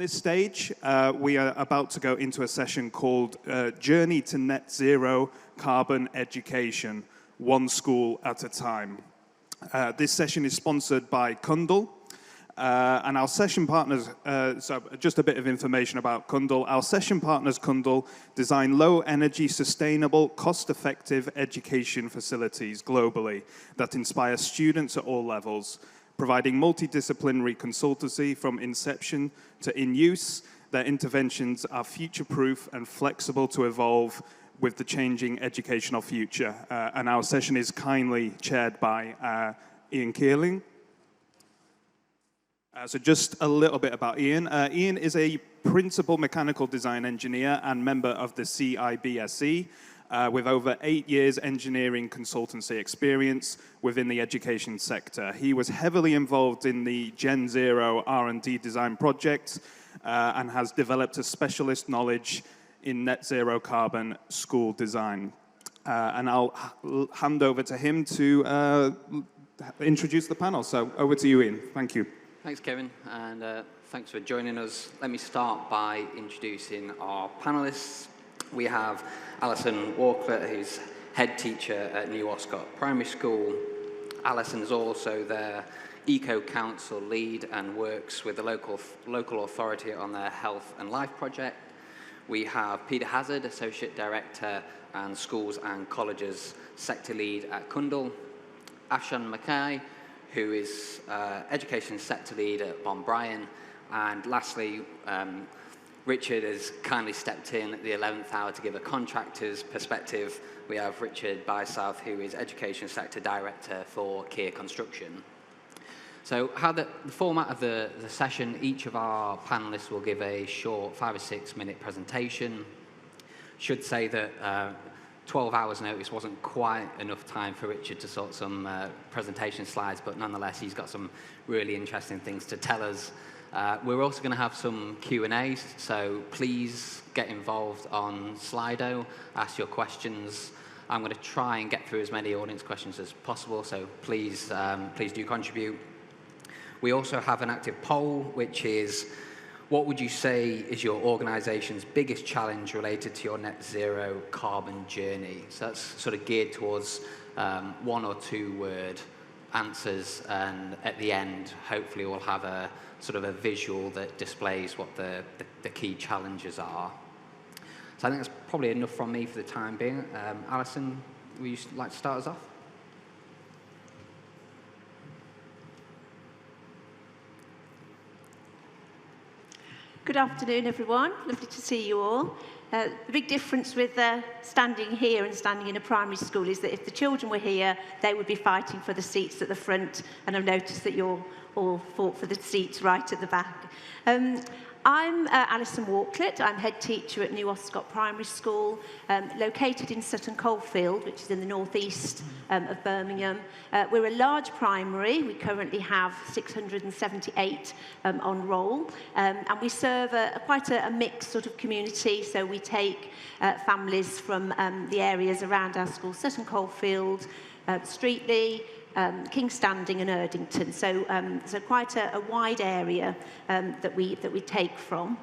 this stage, we are about to go into a session called Journey to Net Zero Carbon Education, One School at a Time. This session is sponsored by Cundall, and our session partners, so just a bit of information about Cundall. Our session partners, Cundall, design low-energy, sustainable, cost-effective education facilities globally that inspire students at all levels, providing multidisciplinary consultancy from inception to in-use. Their interventions are future-proof and flexible to evolve with the changing educational future. And our session is kindly chaired by Keeling. So just a little bit about Ian. Ian is a principal mechanical design engineer and member of the CIBSE with over 8 years engineering consultancy experience within the education sector. He was heavily involved in the GenZero R&D design project and has developed a specialist knowledge in net zero carbon school design. And I'll hand over to him to introduce the panel. So over to you, Ian. Thank you. Thanks, Kevin, and thanks for joining us. Let me start by introducing our panelists. We have Alison Walklett, who's head teacher at New Oscott Primary School. Alison is also their Eco Council lead and works with the local authority on their Health and Life project. We have Peter Hazzard, Associate Director and Schools and Colleges Sector Lead at Cundall. Afshan Mckay, who is Education Sector Lead at Bryan. And lastly, Richard has kindly stepped in at the 11th hour to give a contractor's perspective. We have Richard Bysouth, who is Education Sector Director for Keer Construction. So how the format of the session, each of our panelists will give a short 5 or 6 minute presentation. Should say that 12 hours notice wasn't quite enough time for Richard to sort some presentation slides, but nonetheless, he's got some really interesting things to tell us. We're also going to have some Q&As, so please get involved on Slido, ask your questions. I'm going to try and get through as many audience questions as possible, so please, please do contribute. We also have an active poll, which is, what would you say is your organisation's biggest challenge related to your net zero carbon journey? So that's sort of geared towards 1 or 2 word answers, and at the end, hopefully we'll have a sort of a visual that displays what the key challenges are. So I think that's probably enough from me for the time being. Alison, would you like to start us off? Good afternoon, everyone. Lovely to see you all. The big difference with standing here and standing in a primary school is that if the children were here, they would be fighting for the seats at the front, and I've noticed that you're all fought for the seats right at the back. I'm Alison Walklett. I'm head teacher at New Oscott Primary School, located in Sutton Coldfield, which is in the northeast of Birmingham. We're a large primary. We currently have 678 on roll, and we serve quite a mixed sort of community. So we take families from the areas around our school, Sutton Coldfield, Streatley, King's Standing and Erdington, so quite a wide area that we take from.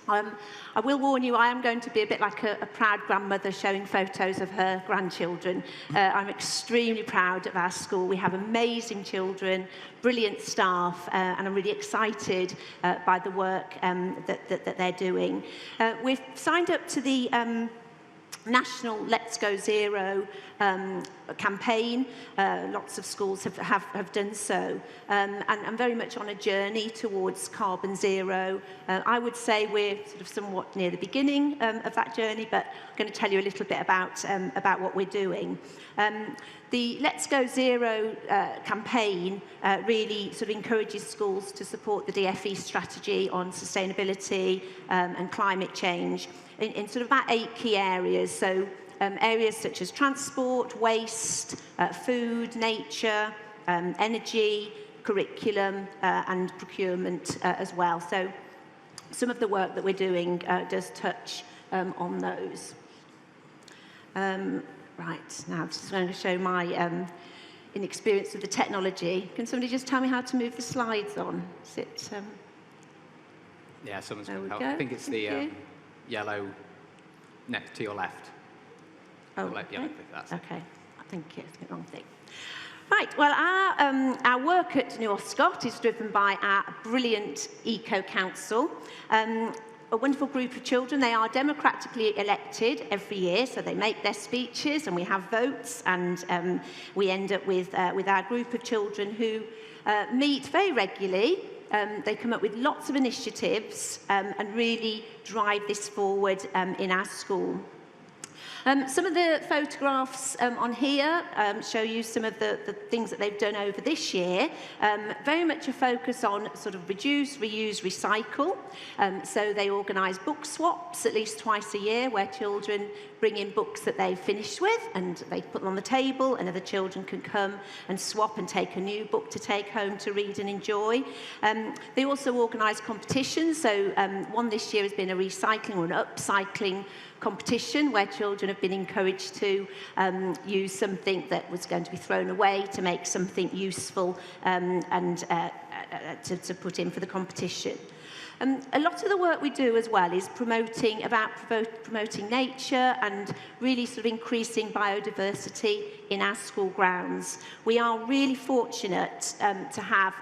I will warn you, I am going to be a bit like a proud grandmother showing photos of her grandchildren. I'm extremely proud of our school. We have amazing children, brilliant staff, and I'm really excited by the work that they're doing. We've signed up to the National Let's Go Zero campaign. Lots of schools have done so, and I'm very much on a journey towards carbon zero. I would say we're sort of somewhat near the beginning of that journey, but I'm going to tell you a little bit about what we're doing. The Let's Go Zero campaign really sort of encourages schools to support the DFE strategy on sustainability and climate change in sort of about 8 key areas. So areas such as transport, waste, food, nature, energy, curriculum, and procurement as well. So some of the work that we're doing does touch on those. Right, now I'm just going to show my inexperience with the technology. Can somebody just tell me how to move the slides on? Is it, Yeah, someone's There going we to help. go. I think it's Thank the you. yellow next to your left. Oh, Yellow okay. click, that's it. Okay, I think it's the wrong thing. Right, well, our work at New Oscott is driven by our brilliant Eco-Council, a wonderful group of children. They are democratically elected every year, so they make their speeches and we have votes, and we end up with our group of children who meet very regularly. They come up with lots of initiatives and really drive this forward in our school. Some of the photographs on here show you some of the things that they've done over this year. Very much a focus on sort of reduce, reuse, recycle. So they organise book swaps at least twice a year where children bring in books that they've finished with and they put them on the table, and other children can come and swap and take a new book to take home to read and enjoy. They also organise competitions. So one this year has been a recycling or an upcycling competition where children have been encouraged to use something that was going to be thrown away to make something useful and to put in for the competition. A lot of the work we do as well is promoting nature and really sort of increasing biodiversity in our school grounds. We are really fortunate to have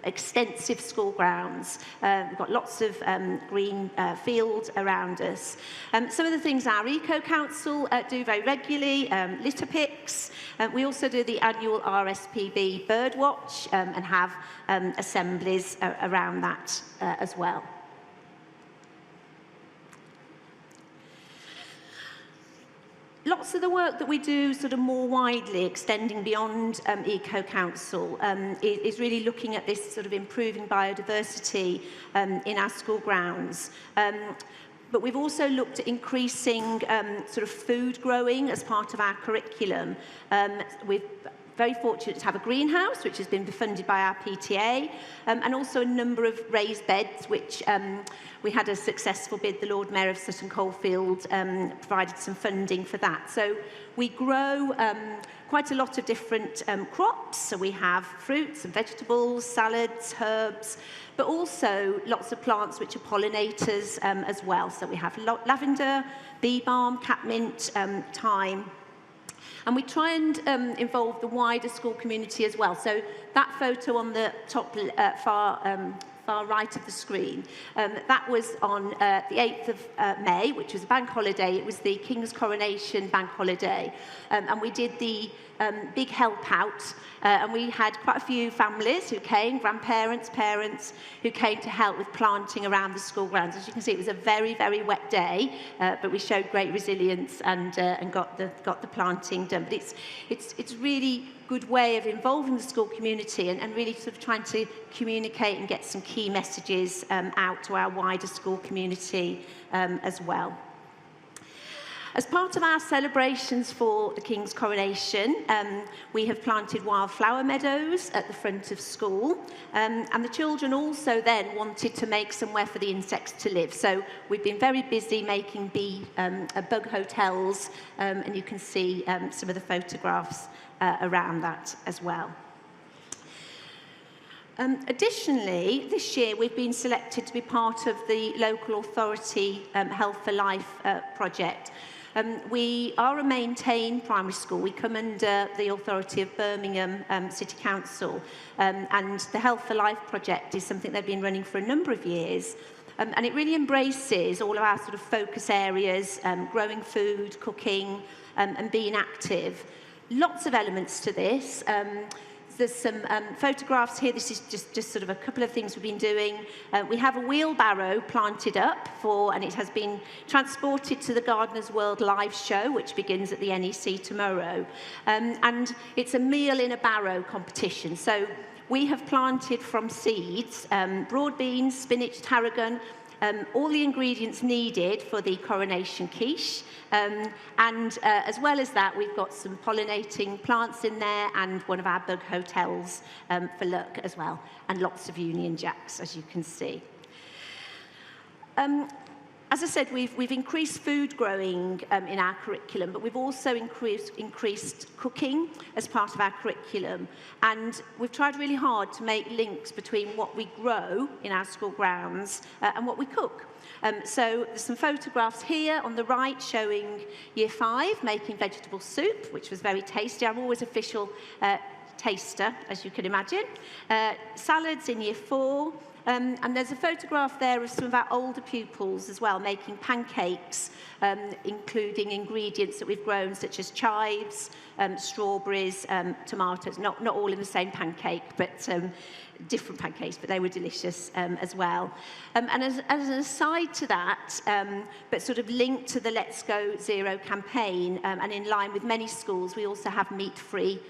extensive school grounds. We've got lots of green fields around us. Some of the things our Eco-Council do very regularly, litter picks. We also do the annual RSPB Birdwatch and have assemblies around that as well. Lots of the work that we do sort of more widely, extending beyond Eco-Council, is really looking at this sort of improving biodiversity in our school grounds. But we've also looked at increasing sort of food growing as part of our curriculum. We're very fortunate to have a greenhouse, which has been funded by our PTA, and also a number of raised beds, which we had a successful bid. The Lord Mayor of Sutton Coldfield provided some funding for that. So we grow quite a lot of different crops. So we have fruits and vegetables, salads, herbs, but also lots of plants which are pollinators as well. So we have lavender, bee balm, catmint, thyme. And we try and involve the wider school community as well. So that photo on the top far right of the screen, that was on the 8th of May, which was a bank holiday. It was the King's Coronation bank holiday. And we did the big help out. And we had quite a few families who came, grandparents, parents, who came to help with planting around the school grounds. As you can see, it was a very, very wet day, but we showed great resilience and got the planting done. But it's really good way of involving the school community and really sort of trying to communicate and get some key messages out to our wider school community as well. As part of our celebrations for the King's Coronation, we have planted wildflower meadows at the front of school, and the children also then wanted to make somewhere for the insects to live. So we've been very busy making bug hotels, and you can see some of the photographs around that as well. Additionally, this year we've been selected to be part of the local authority Health for Life project. We are a maintained primary school. We come under the authority of Birmingham City Council, and the Health for Life project is something they've been running for a number of years. And it really embraces all of our sort of focus areas, growing food, cooking, and being active. Lots of elements to this. There's some photographs here. This is just sort of a couple of things we've been doing. We have a wheelbarrow planted up and it has been transported to the Gardener's World live show, which begins at the NEC tomorrow. And it's a meal in a barrow competition. So we have planted from seeds, broad beans, spinach, tarragon, all the ingredients needed for the coronation quiche. And as well as that, we've got some pollinating plants in there and one of our bug hotels for luck as well, and lots of Union Jacks, as you can see. As I said, we've increased food growing in our curriculum, but we've also increased cooking as part of our curriculum. And we've tried really hard to make links between what we grow in our school grounds and what we cook. So there's some photographs here on the right showing Year 5 making vegetable soup, which was very tasty. I'm always official taster, as you can imagine. Salads in Year 4. And there's a photograph there of some of our older pupils as well, making pancakes, including ingredients that we've grown, such as chives, strawberries, tomatoes, not all in the same pancake, but different pancakes, but they were delicious as well. And as an aside to that, but sort of linked to the Let's Go Zero campaign, and in line with many schools, we also have meat-free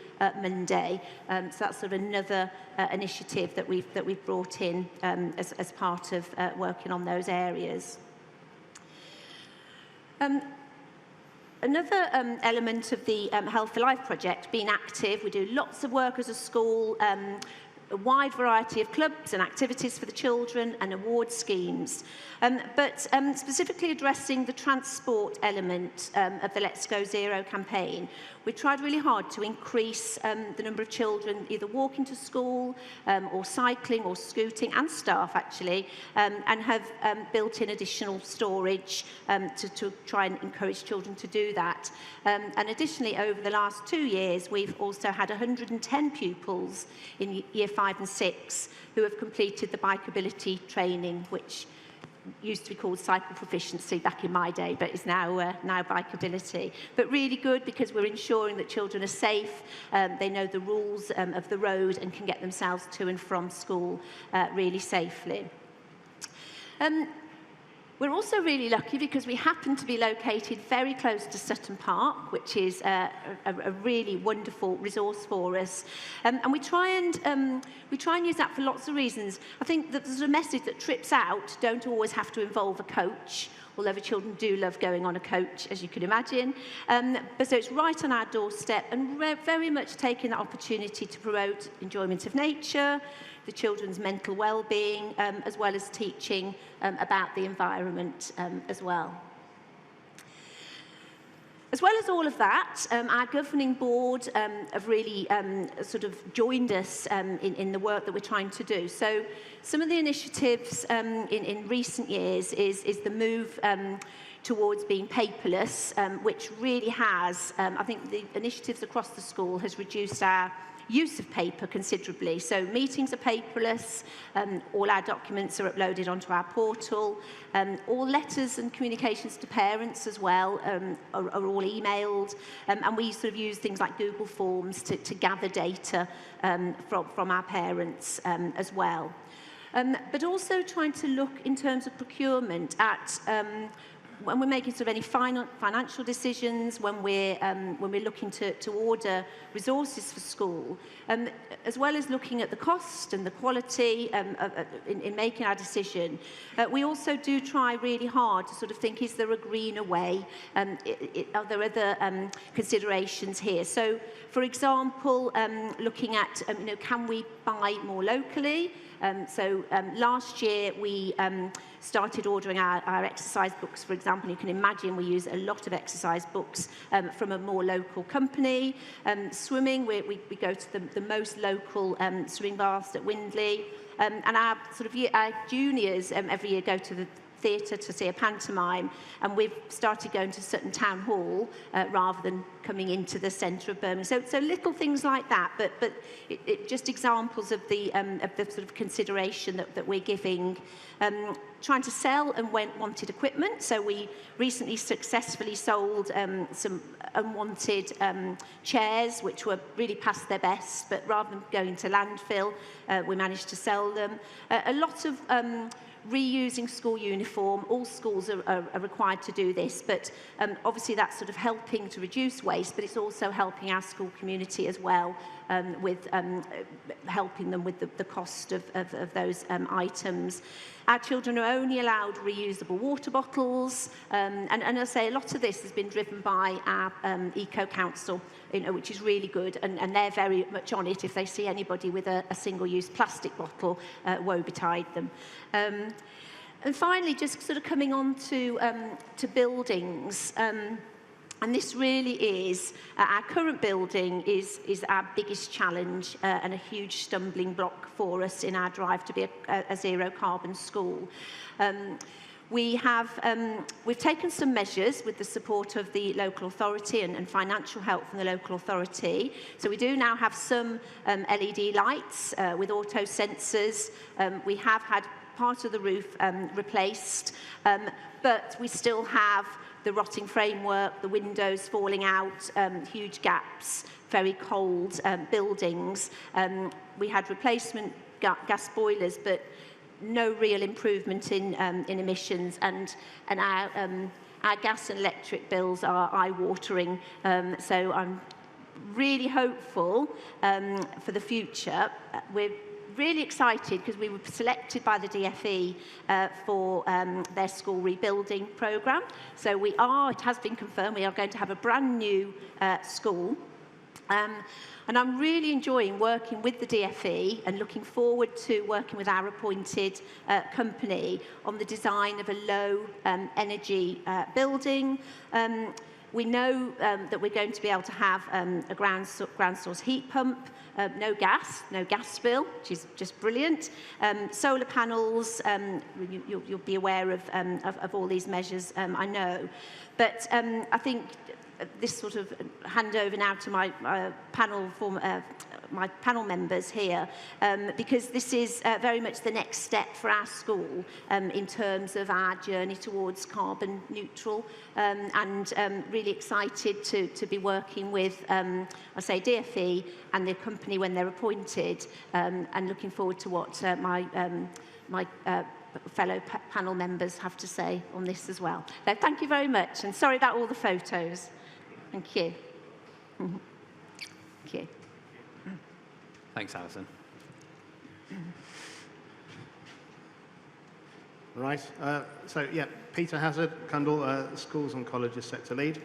Monday. So that's sort of another initiative that we've brought in as part of working on those areas. Another element of the Health for Life project, being active, we do lots of work as a school, a wide variety of clubs and activities for the children and award schemes. But specifically addressing the transport element of the Let's Go Zero campaign, we tried really hard to increase the number of children either walking to school or cycling or scooting, and staff actually, and have built in additional storage to try and encourage children to do that. And additionally, over the last 2 years, we've also had 110 pupils in Year 5 and 6 who have completed the bikeability training, which used to be called cycle proficiency back in my day, but is now bikeability. But really good, because we're ensuring that children are safe, they know the rules of the road and can get themselves to and from school really safely. We're also really lucky because we happen to be located very close to Sutton Park, which is a really wonderful resource for us. And we try and use that for lots of reasons. I think that there's a message that trips out don't always have to involve a coach, although the children do love going on a coach, as you can imagine. But so it's right on our doorstep, and very much taking that opportunity to promote enjoyment of nature, the children's mental well-being, as well as teaching about the environment as well. As well as all of that, our governing board have really sort of joined us in the work that we're trying to do. So some of the initiatives in recent years is the move towards being paperless, which really has, I think the initiatives across the school has reduced our use of paper considerably. So meetings are paperless, all our documents are uploaded onto our portal, all letters and communications to parents as well are all emailed, and we sort of use things like Google Forms to gather data from our parents as well. But also trying to look in terms of procurement at when we're making sort of any financial decisions, when we're looking to order resources for school, as well as looking at the cost and the quality in making our decision, we also do try really hard to sort of think, is there a greener way? Are there other considerations here? So, for example, looking at, can we buy more locally? Last year we started ordering our exercise books, for example. You can imagine we use a lot of exercise books from a more local company. Swimming, we go to the most local swimming baths at Windley. And our juniors every year go to the theatre to see a pantomime, and we've started going to Sutton Town Hall rather than coming into the centre of Birmingham. So little things like that, but it just examples of the sort of consideration that we're giving. Trying to sell unwanted equipment. So we recently successfully sold some unwanted chairs, which were really past their best, but rather than going to landfill, we managed to sell them. A lot of reusing school uniform. All schools are required to do this, but obviously that's sort of helping to reduce waste, but it's also helping our school community as well with helping them with the cost of those items. Our children are only allowed reusable water bottles, and I say a lot of this has been driven by our Eco Council, which is really good, and they're very much on it. If they see anybody with a single-use plastic bottle, woe betide them. And finally, just sort of coming on to buildings, and this really is, our current building is our biggest challenge and a huge stumbling block for us in our drive to be a zero carbon school. We've taken some measures with the support of the local authority and financial help from the local authority. So we do now have some LED lights with auto sensors. We have had part of the roof replaced, but we still have the rotting framework, the windows falling out, huge gaps, very cold buildings. We had replacement gas boilers, but no real improvement in emissions, and our gas and electric bills are eye-watering. So I'm really hopeful for the future. We're really excited because we were selected by the DFE for their school rebuilding programme. So it has been confirmed, we are going to have a brand new school. And I'm really enjoying working with the DFE and looking forward to working with our appointed company on the design of a low energy building. We know that we're going to be able to have a ground source heat pump, no gas spill, which is just brilliant. Solar panels, you'll be aware of all these measures, I know. But I think this sort of handover now to my panel members here, because this is very much the next step for our school in terms of our journey towards carbon neutral, and really excited to be working with, I say, DFE and the company when they're appointed, and looking forward to what my fellow panel members have to say on this as well. So thank you very much, and sorry about all the photos. Thank you. Thank you. Thanks, Alison. Right. So, yeah, Peter Hazzard, Cundall, Schools and Colleges Sector Lead.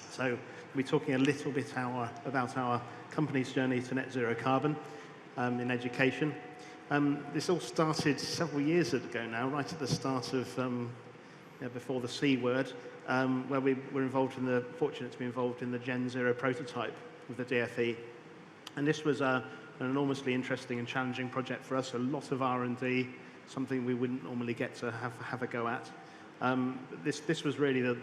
So we'll be talking a little bit about our company's journey to net zero carbon in education. This all started several years ago now, right at the start of, before the C word, where we were fortunate to be involved in the GenZero prototype with the DFE. And this was an enormously interesting and challenging project for us, a lot of R&D, something we wouldn't normally get to have a go at. This was really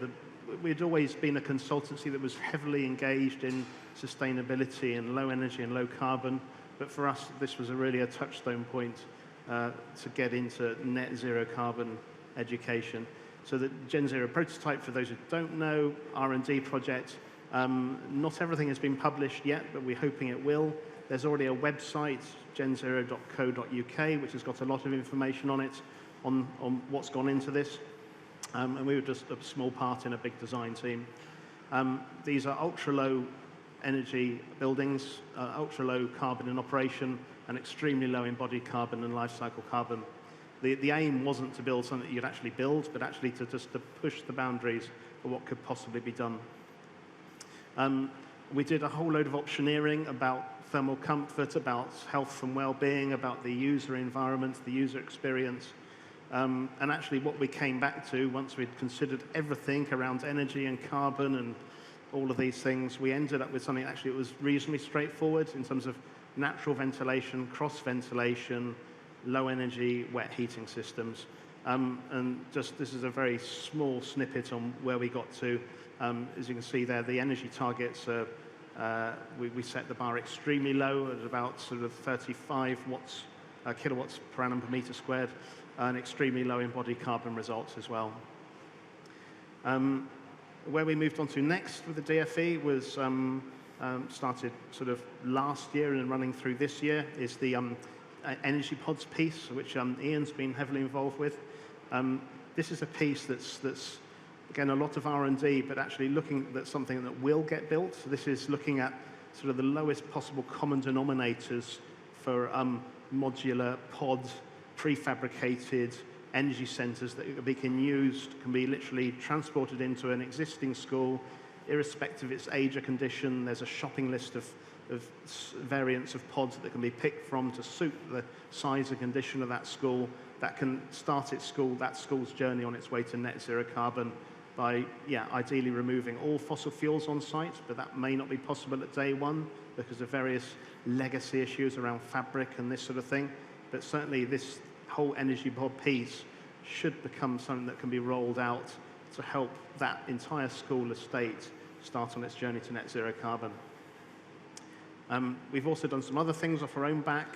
we'd always been a consultancy that was heavily engaged in sustainability and low energy and low carbon, but for us this was really a touchstone point to get into net zero carbon education. So the GenZero prototype, for those who don't know, R&D project, not everything has been published yet, but we're hoping it will. There's already a website, genzero.co.uk, which has got a lot of information on it, on what's gone into this. And we were just a small part in a big design team. These are ultra-low energy buildings, ultra-low carbon in operation, and extremely low embodied carbon and life cycle carbon. The aim wasn't to build something that you'd actually build, but actually to push the boundaries for what could possibly be done. We did a whole load of optioneering about thermal comfort, about health and well-being, about the user environment, the user experience. And actually what we came back to, once we'd considered everything around energy and carbon and all of these things, we ended up with something actually that was reasonably straightforward in terms of natural ventilation, cross-ventilation, low energy, wet heating systems. And just this is a very small snippet on where we got to. As you can see there, the energy targets, we set the bar extremely low at about sort of 35 kilowatts per annum per meter squared, and extremely low embodied carbon results as well. Where we moved on to next with the DFE was started sort of last year and running through this year is the energy pods piece, which Ian's been heavily involved with. This is a piece that's again a lot of R&D, but actually looking at something that will get built. So this is looking at sort of the lowest possible common denominators for modular pods, prefabricated energy centres that can be literally transported into an existing school, irrespective of its age or condition. There's a shopping list of variants of pods that can be picked from to suit the size and condition of that school, that can start that school's journey on its way to net zero carbon by, ideally removing all fossil fuels on site, but that may not be possible at day one because of various legacy issues around fabric and this sort of thing. But certainly this whole energy pod piece should become something that can be rolled out to help that entire school estate start on its journey to net zero carbon. We've also done some other things off our own back,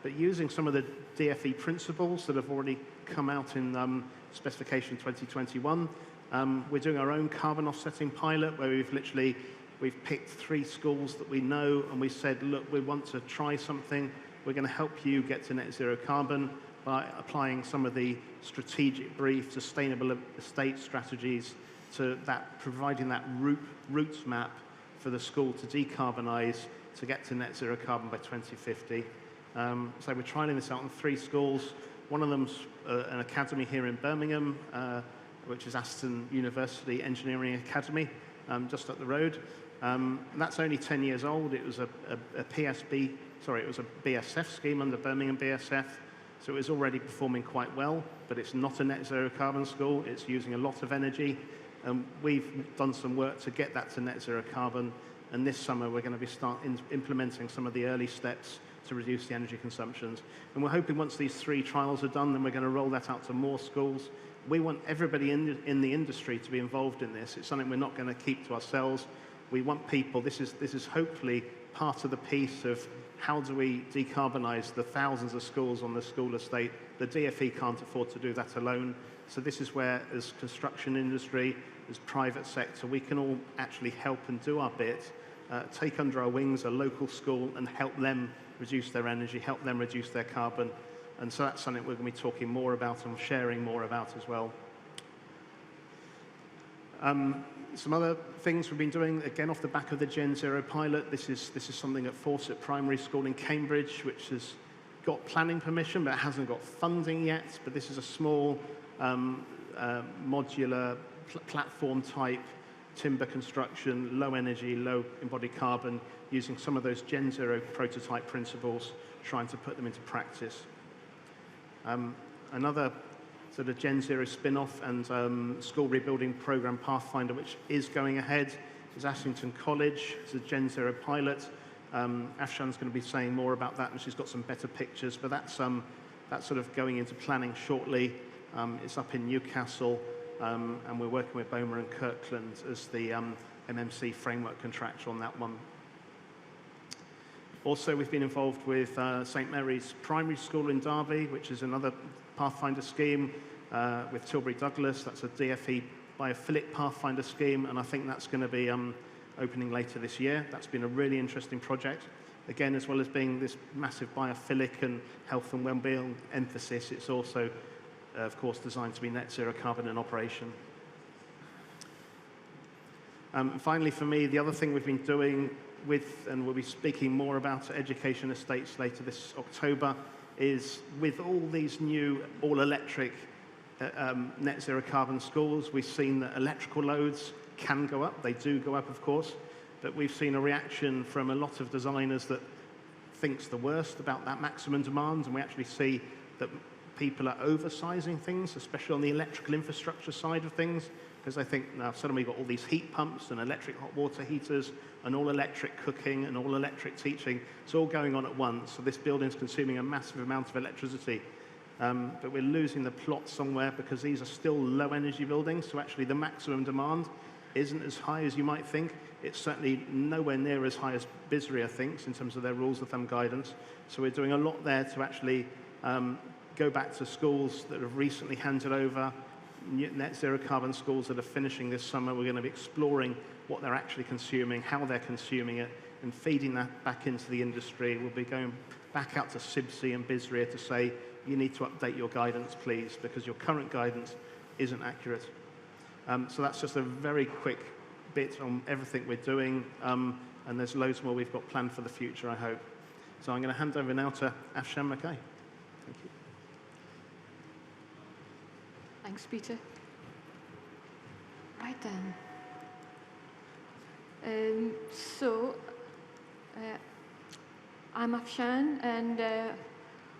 but using some of the DFE principles that have already come out in specification 2021. We're doing our own carbon offsetting pilot where we've picked 3 schools that we know, and we said, look, we want to try something. We're going to help you get to net zero carbon by applying some of the strategic brief, sustainable estate strategies to that, providing that route map for the school to decarbonise to get to net zero carbon by 2050. So we're trialling this out in 3 schools. One of them's an academy here in Birmingham, which is Aston University Engineering Academy, just up the road. That's only 10 years old. It was a BSF scheme under Birmingham BSF, so it was already performing quite well, but it's not a net zero carbon school. It's using a lot of energy, and we've done some work to get that to net zero carbon, and this summer we're going to be implementing some of the early steps to reduce the energy consumptions. And we're hoping once these 3 trials are done, then we're going to roll that out to more schools. We want everybody in the industry to be involved in this. It's something we're not going to keep to ourselves. We want people. This is hopefully part of the piece of how do we decarbonise the thousands of schools on the school estate. The DFE can't afford to do that alone. So this is where, as construction industry, as private sector, we can all actually help and do our bit, take under our wings a local school and help them reduce their energy, help them reduce their carbon. And so that's something we're going to be talking more about and sharing more about as well. Some other things we've been doing, again, off the back of the GenZero pilot. This is something at Fawcett Primary School in Cambridge, which has got planning permission, but it hasn't got funding yet. But this is a small modular platform type timber construction, low energy, low embodied carbon, using some of those GenZero prototype principles, trying to put them into practice. Another sort of GenZero spin-off and school rebuilding program Pathfinder, which is going ahead, is Ashington College. It's a GenZero pilot. Afshan's going to be saying more about that, and she's got some better pictures, but that's sort of going into planning shortly. It's up in Newcastle, and we're working with Boma and Kirkland as the MMC framework contractor on that one. Also, we've been involved with St Mary's Primary School in Derby, which is another Pathfinder scheme, with Tilbury Douglas. That's a DFE biophilic Pathfinder scheme, and I think that's going to be opening later this year. That's been a really interesting project. Again, as well as being this massive biophilic and health and well-being emphasis, it's also, of course, designed to be net zero carbon in operation. Finally, for me, the other thing we've been doing with, and we'll be speaking more about at Education Estates later this October, is with all these new all-electric net zero carbon schools, we've seen that electrical loads can go up. They do go up, of course, but we've seen a reaction from a lot of designers that thinks the worst about that maximum demand, and we actually see that people are oversizing things, especially on the electrical infrastructure side of things, because they think now suddenly we've got all these heat pumps and electric hot water heaters and all electric cooking and all electric teaching. It's all going on at once, so this building's consuming a massive amount of electricity. But we're losing the plot somewhere because these are still low energy buildings, so actually the maximum demand isn't as high as you might think. It's certainly nowhere near as high as BISRIA thinks in terms of their rules of thumb guidance. So we're doing a lot there to actually go back to schools that have recently handed over, net zero carbon schools that are finishing this summer. We're going to be exploring what they're actually consuming, how they're consuming it, and feeding that back into the industry. We'll be going back out to CIBSE and BISRIA to say, you need to update your guidance, please, because your current guidance isn't accurate. So that's just a very quick bit on everything we're doing, and there's loads more we've got planned for the future, I hope. So I'm going to hand over now to Afshan Mckay. Thank you. Thanks, Peter. Right then. I'm Afshan, and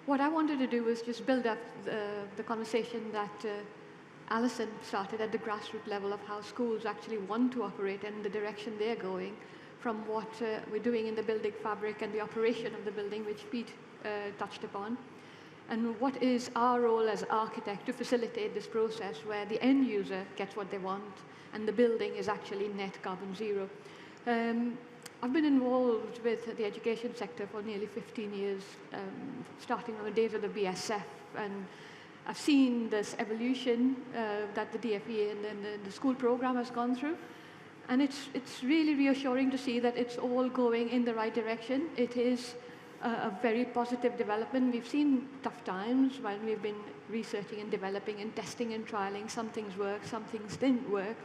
what I wanted to do was just build up the conversation that Alison started at the grassroots level of how schools actually want to operate and the direction they're going from what we're doing in the building fabric and the operation of the building, which Pete touched upon. And what is our role as architect to facilitate this process where the end user gets what they want and the building is actually net carbon zero. I've been involved with the education sector for nearly 15 years, starting on the days of the BSF, and I've seen this evolution that the DFE and the school program has gone through, and it's really reassuring to see that it's all going in the right direction. It is a very positive development. We've seen tough times when we've been researching and developing and testing and trialing. Some things work, some things didn't work.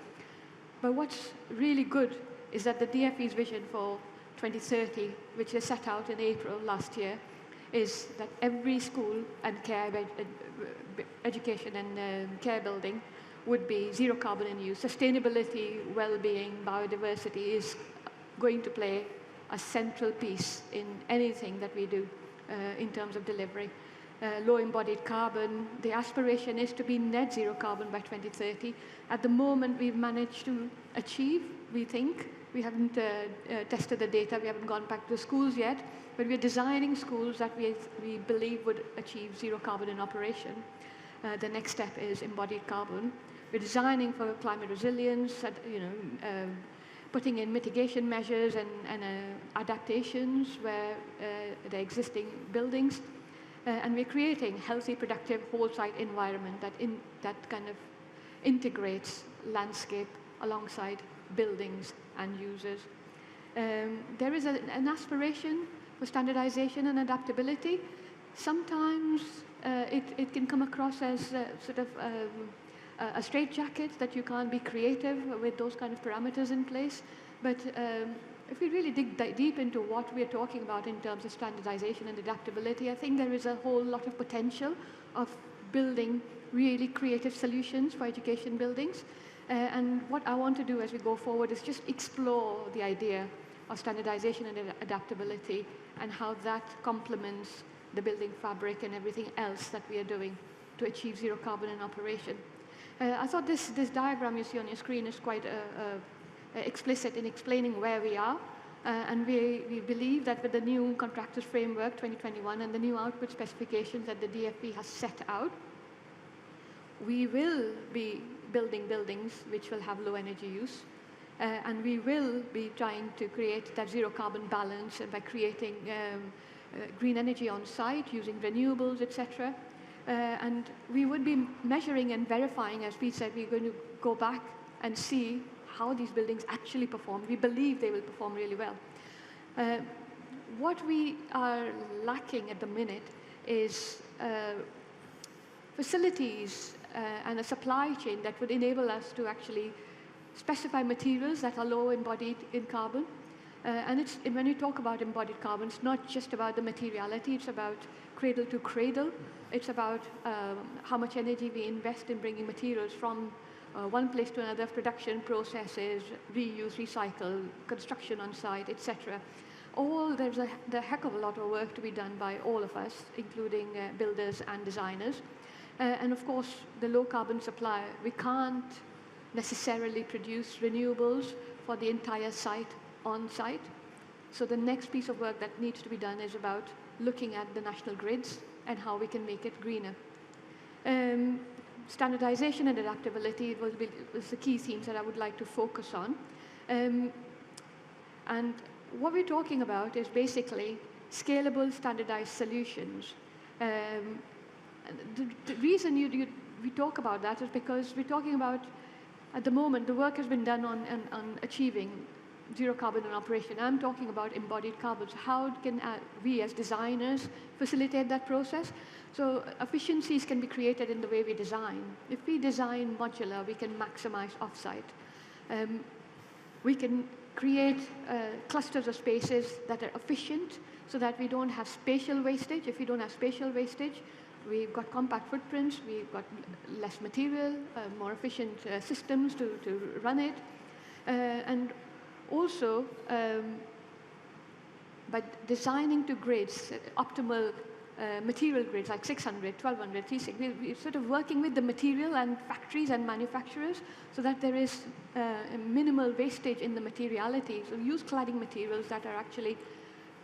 But what's really good is that the DFE's vision for 2030, which they set out in April last year, is that every school and care education and care building would be zero carbon in use. Sustainability, well-being, biodiversity is going to play a central piece in anything that we do in terms of delivery. Low embodied carbon, the aspiration is to be net zero carbon by 2030. At the moment, we've managed to achieve, we think. We haven't tested the data, we haven't gone back to the schools yet, but we're designing schools that we believe would achieve zero carbon in operation. The next step is embodied carbon. We're designing for climate resilience, putting in mitigation measures and adaptations where the existing buildings, and we're creating healthy, productive, whole-site environment that kind of integrates landscape alongside buildings and users. There is an aspiration for standardization and adaptability. Sometimes it can come across as sort of a straitjacket that you can't be creative with those kind of parameters in place. But if we really dig deep into what we're talking about in terms of standardization and adaptability, I think there is a whole lot of potential of building really creative solutions for education buildings. And what I want to do as we go forward is just explore the idea of standardization and adaptability and how that complements the building fabric and everything else that we are doing to achieve zero carbon in operation. I thought this diagram you see on your screen is quite explicit in explaining where we are. And we believe that with the new contractors framework 2021 and the new output specifications that the DFE has set out, we will be building buildings which will have low energy use. And we will be trying to create that zero carbon balance by creating green energy on site using renewables, etc. And we would be measuring and verifying, as Pete said, we're going to go back and see how these buildings actually perform. We believe they will perform really well. What we are lacking at the minute is facilities and a supply chain that would enable us to actually specify materials that are low embodied in carbon. And when you talk about embodied carbon, it's not just about the materiality, it's about cradle to cradle. It's about how much energy we invest in bringing materials from one place to another, production processes, reuse, recycle, construction on site, etc. There's a heck of a lot of work to be done by all of us, including builders and designers. And of course, the low carbon supply, we can't necessarily produce renewables for the entire site on site. So the next piece of work that needs to be done is about looking at the national grids and how we can make it greener. Standardization and adaptability was the key themes that I would like to focus on. And what we're talking about is basically scalable, standardized solutions. The reason we talk about that is because we're talking about, at the moment, the work has been done on achieving zero carbon in operation. I'm talking about embodied carbon. So how can we as designers facilitate that process? So efficiencies can be created in the way we design. If we design modular, we can maximize offsite. We can create clusters of spaces that are efficient so that we don't have spatial wastage. If we don't have spatial wastage, we've got compact footprints, we've got less material, more efficient systems to run it. And also, by designing to grids, optimal material grids like 600, 1200, 360, we're sort of working with the material and factories and manufacturers so that there is a minimal wastage in the materiality. So we use cladding materials that are actually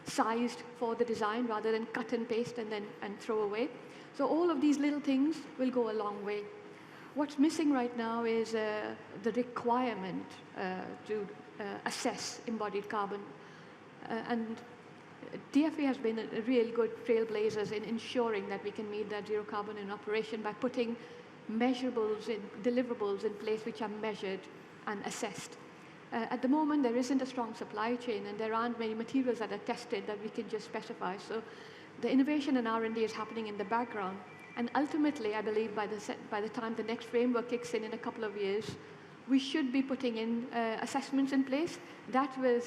sized for the design rather than cut and paste and throw away. So all of these little things will go a long way. What's missing right now is the requirement to assess embodied carbon. And DFE has been a real good trailblazers in ensuring that we can meet that zero carbon in operation by putting measurables and deliverables in place which are measured and assessed. At the moment, there isn't a strong supply chain, and there aren't many materials that are tested that we can just specify. So the innovation and R&D is happening in the background. And ultimately, I believe by the time the next framework kicks in a couple of years, we should be putting in assessments in place. That was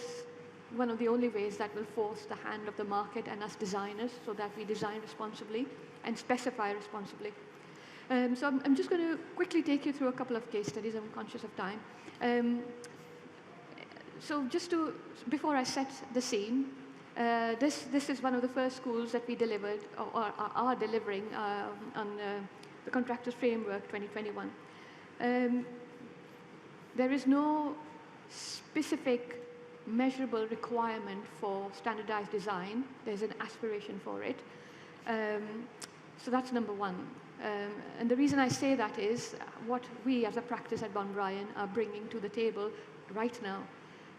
one of the only ways that will force the hand of the market and us designers so that we design responsibly and specify responsibly. So I'm just going to quickly take you through a couple of case studies. I'm conscious of time. So just before I set the scene, this is one of the first schools that we delivered or are delivering on the Contractors Framework 2021. There is no specific measurable requirement for standardized design. There's an aspiration for it. So that's number one. And the reason I say that is what we as a practice at Bryan are bringing to the table right now.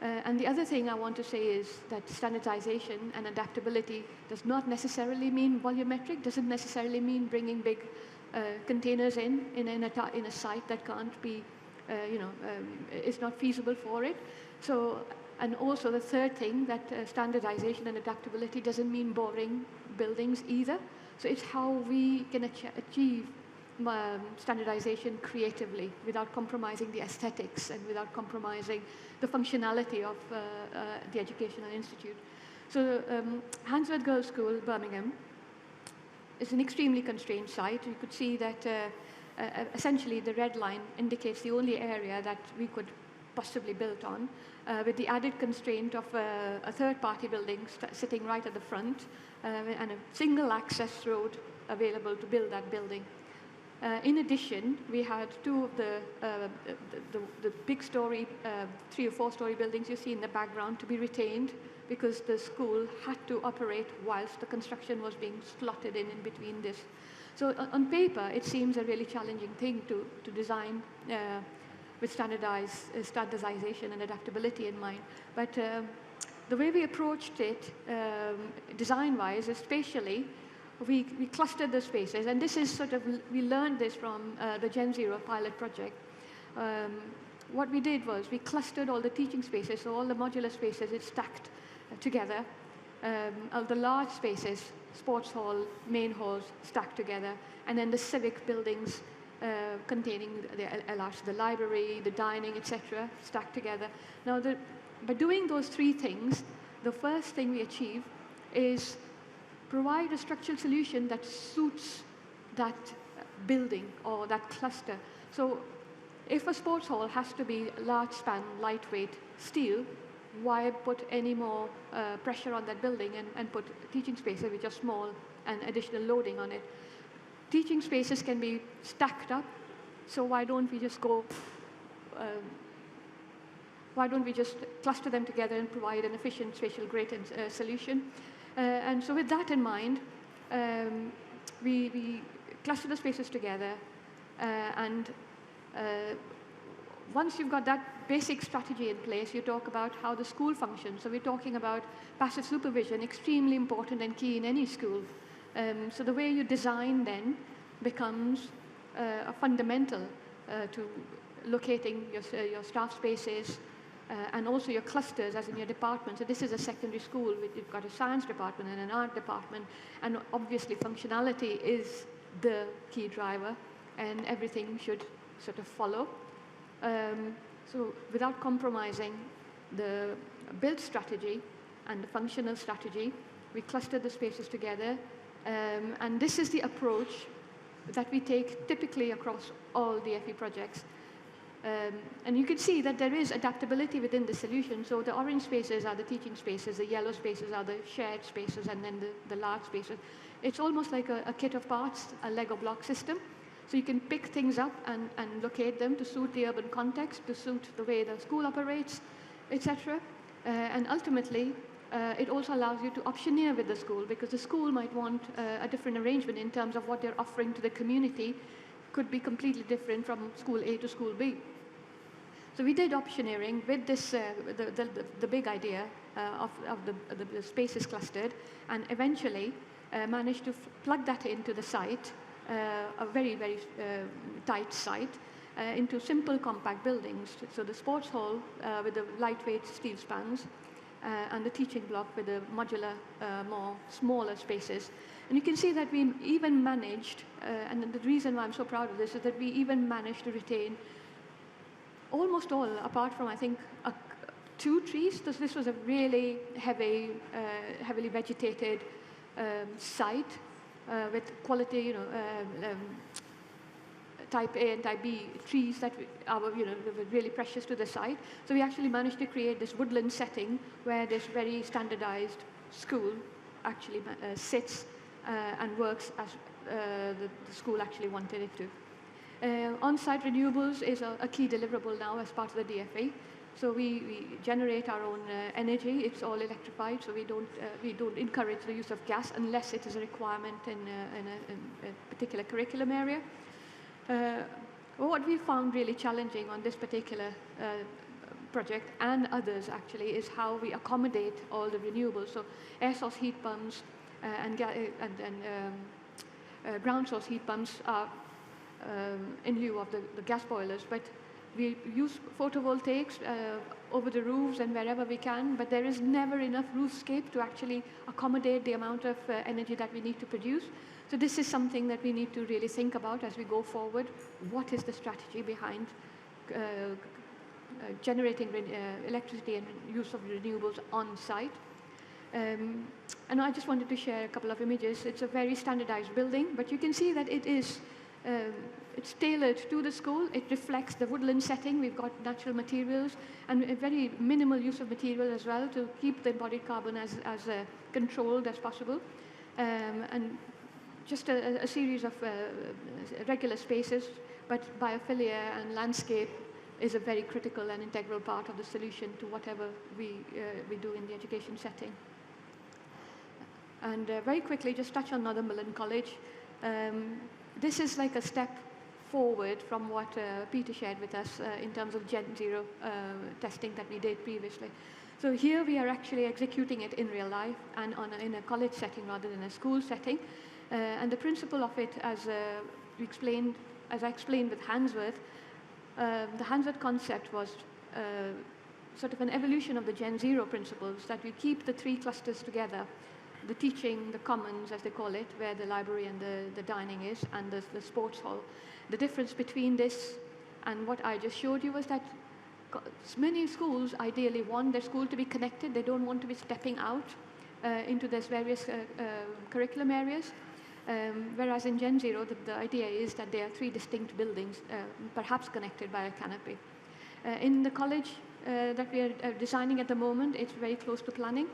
And the other thing I want to say is that standardization and adaptability does not necessarily mean volumetric, doesn't necessarily mean bringing big containers in a site that can't be, is not feasible for it. So, and also the third thing, that standardization and adaptability doesn't mean boring buildings either. So it's how we can achieve standardization creatively without compromising the aesthetics and without compromising the functionality of the educational institute. So Hazzard Girls' School, Birmingham, is an extremely constrained site. You could see that essentially the red line indicates the only area that we could possibly build on, with the added constraint of a third-party building sitting right at the front and a single access road available to build that building. In addition, we had two of the big story, 3 or 4 story buildings you see in the background to be retained because the school had to operate whilst the construction was being slotted in between this. So on paper, it seems a really challenging thing to design with standardization and adaptability in mind. But the way we approached it, design-wise, is spatially, we clustered the spaces, and this is sort of, we learned this from the GenZero pilot project. What we did was we clustered all the teaching spaces, so all the modular spaces, it's stacked together. All the large spaces, sports hall, main halls, stacked together, and then the civic buildings containing the library, the dining, etc., stacked together. Now, by doing those 3 things, the first thing we achieve is provide a structural solution that suits that building or that cluster. So if a sports hall has to be large span, lightweight steel, why put any more pressure on that building and put teaching spaces which are small and additional loading on it? Teaching spaces can be stacked up, so why don't we just cluster them together and provide an efficient spatial gradient solution? And so with that in mind, we cluster the spaces together, and once you've got that basic strategy in place, you talk about how the school functions. So we're talking about passive supervision, extremely important and key in any school. So the way you design then becomes a fundamental to locating your staff spaces, and also your clusters, as in your department. So this is a secondary school. You've got a science department and an art department, and obviously functionality is the key driver, and everything should sort of follow. So without compromising the build strategy and the functional strategy, we cluster the spaces together, and this is the approach that we take typically across all the FE projects. And you can see that there is adaptability within the solution. So the orange spaces are the teaching spaces, the yellow spaces are the shared spaces, and then the large spaces. It's almost like a kit of parts, a Lego block system. So you can pick things up and locate them to suit the urban context, to suit the way the school operates, etc. And ultimately, it also allows you to optioneer with the school, because the school might want a different arrangement in terms of what they're offering to the community, could be completely different from school A to school B. So we did optioneering with this, the big idea of the spaces clustered, and eventually managed to plug that into the site, a very, very tight site, into simple compact buildings. So the sports hall with the lightweight steel spans, and the teaching block with the modular, more smaller spaces. And you can see that we even managed, and the reason why I'm so proud of this is that we even managed to retain almost all, apart from, I think, 2 trees. This was a really heavily vegetated site with quality, type A and type B trees that were really precious to the site. So we actually managed to create this woodland setting where this very standardized school actually sits and works as the school actually wanted it to. On-site renewables is a key deliverable now as part of the DFE. So we generate our own energy. It's all electrified, so we don't encourage the use of gas unless it is a requirement in a particular curriculum area. What we found really challenging on this particular project, and others actually, is how we accommodate all the renewables. So air source heat pumps and ground source heat pumps are in lieu of the gas boilers, but we use photovoltaics over the roofs and wherever we can, but there is never enough roofscape to actually accommodate the amount of energy that we need to produce. So this is something that we need to really think about as we go forward. What is the strategy behind generating electricity and use of renewables on site? And I just wanted to share a couple of images. It's a very standardized building, but you can see that it is it's tailored to the school. It reflects the woodland setting. We've got natural materials and a very minimal use of material as well to keep the embodied carbon as controlled as possible. And just a series of regular spaces, but biophilia and landscape is a very critical and integral part of the solution to whatever we do in the education setting. And very quickly, just touch on Northumberland College. This is like a step forward from what Peter shared with us in terms of GenZero testing that we did previously. So here we are actually executing it in real life and in a college setting rather than a school setting. And the principle of it, as I explained with Handsworth, the Hazzard concept was sort of an evolution of the GenZero principles, that we keep the 3 clusters together: the teaching, the commons, as they call it, where the library and the dining is, and the sports hall. The difference between this and what I just showed you was that many schools ideally want their school to be connected. They don't want to be stepping out into these various curriculum areas. Whereas in GenZero, the idea is that there are 3 distinct buildings, perhaps connected by a canopy. In the college that we are designing at the moment, it's very close to planning.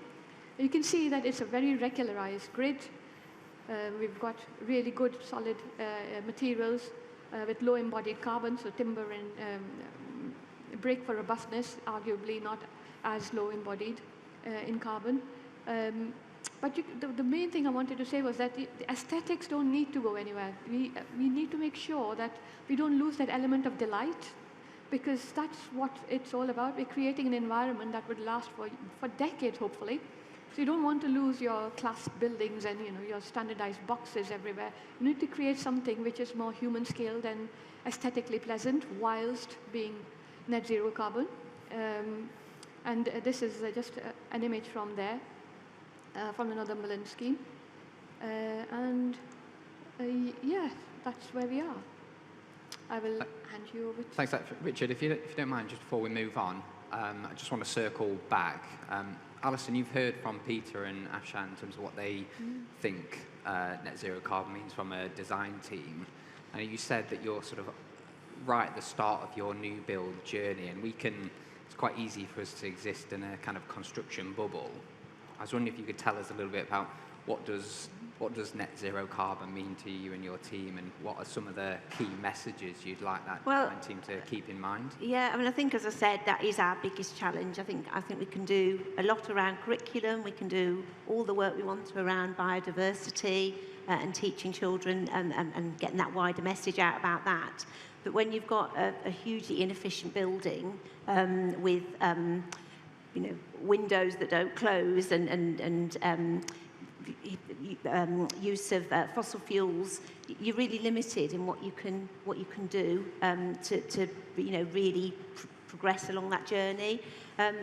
You can see that it's a very regularized grid. We've got really good, solid materials with low embodied carbon, so timber and brick for robustness, arguably not as low embodied in carbon. But the main thing I wanted to say was that the aesthetics don't need to go anywhere. We need to make sure that we don't lose that element of delight, because that's what it's all about. We're creating an environment that would last for decades, hopefully. So you don't want to lose your class buildings and your standardized boxes everywhere. You need to create something which is more human scaled and aesthetically pleasant, whilst being net zero carbon. And this is just an image from there. From the Northumberland scheme. Yeah, that's where we are. I will hand you over to... Thanks, Richard. If you don't mind, just before we move on, I just want to circle back. Alison, you've heard from Peter and Afshan in terms of what they think net zero carbon means from a design team. And you said that you're sort of right at the start of your new build journey, and it's quite easy for us to exist in a kind of construction bubble. I was wondering if you could tell us a little bit about what does net zero carbon mean to you and your team, and what are some of the key messages you'd like that design team to keep in mind? Yeah, I mean, I think, as I said, that is our biggest challenge. I think we can do a lot around curriculum. We can do all the work we want to around biodiversity and teaching children and getting that wider message out about that. But when you've got a hugely inefficient building with windows that don't close and use of fossil fuels, you're really limited in what you can do to really progress along that journey.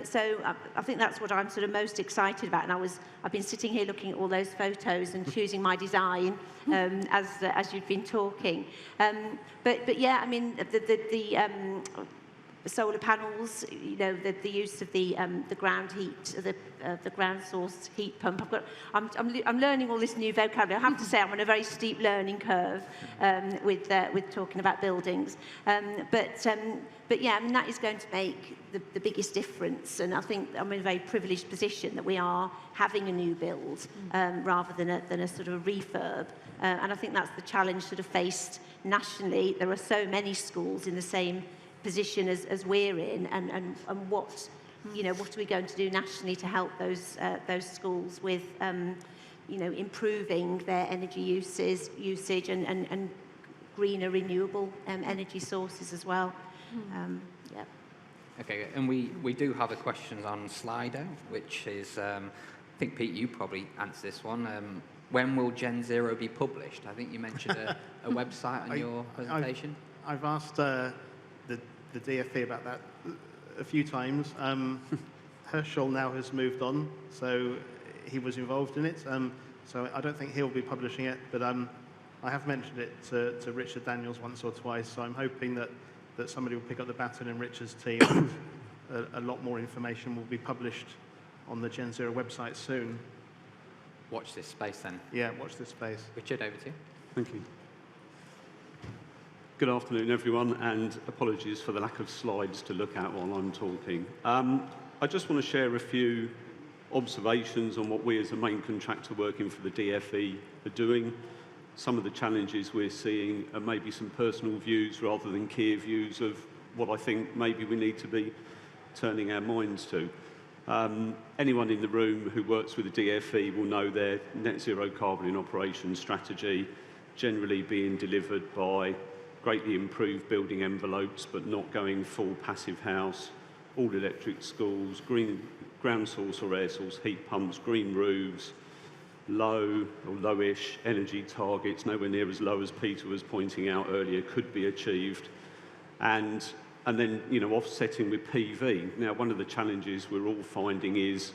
So I think that's what I'm sort of most excited about. And I've been sitting here looking at all those photos and choosing my design as you've been talking. But yeah, I mean the solar panels, the use of the ground heat, the ground source heat pump. I'm learning all this new vocabulary. I have to say I'm on a very steep learning curve with talking about buildings. But yeah, I mean that is going to make the biggest difference. And I think I'm in a very privileged position that we are having a new build rather than a sort of a refurb. And I think that's the challenge sort of faced nationally. There are so many schools in the same position as we're in, and what are we going to do nationally to help those schools with improving their energy usage and greener renewable energy sources as well. Yeah. Okay, and we do have a question on Slido, which is I think Pete, you probably answer this one. When will GenZero be published? I think you mentioned a website on your presentation. I've asked the DFE about that a few times. Herschel now has moved on, so he was involved in it. So I don't think he'll be publishing it, but I have mentioned it to Richard Daniels once or twice, so I'm hoping that somebody will pick up the baton in Richard's team. A lot more information will be published on the GenZero website soon. Watch this space then. Yeah, watch this space. Richard, over to you. Thank you. Good afternoon, everyone, and apologies for the lack of slides to look at while I'm talking. I just want to share a few observations on what we as a main contractor working for the DFE are doing, some of the challenges we're seeing, and maybe some personal views rather than key views of what I think maybe we need to be turning our minds to. Anyone in the room who works with the DFE will know their net zero carbon in operation strategy generally being delivered by greatly improved building envelopes, but not going full passive house, all electric schools, green ground source or air source heat pumps, green roofs, low or lowish energy targets, nowhere near as low as Peter was pointing out earlier, could be achieved, and then offsetting with PV. Now, one of the challenges we're all finding is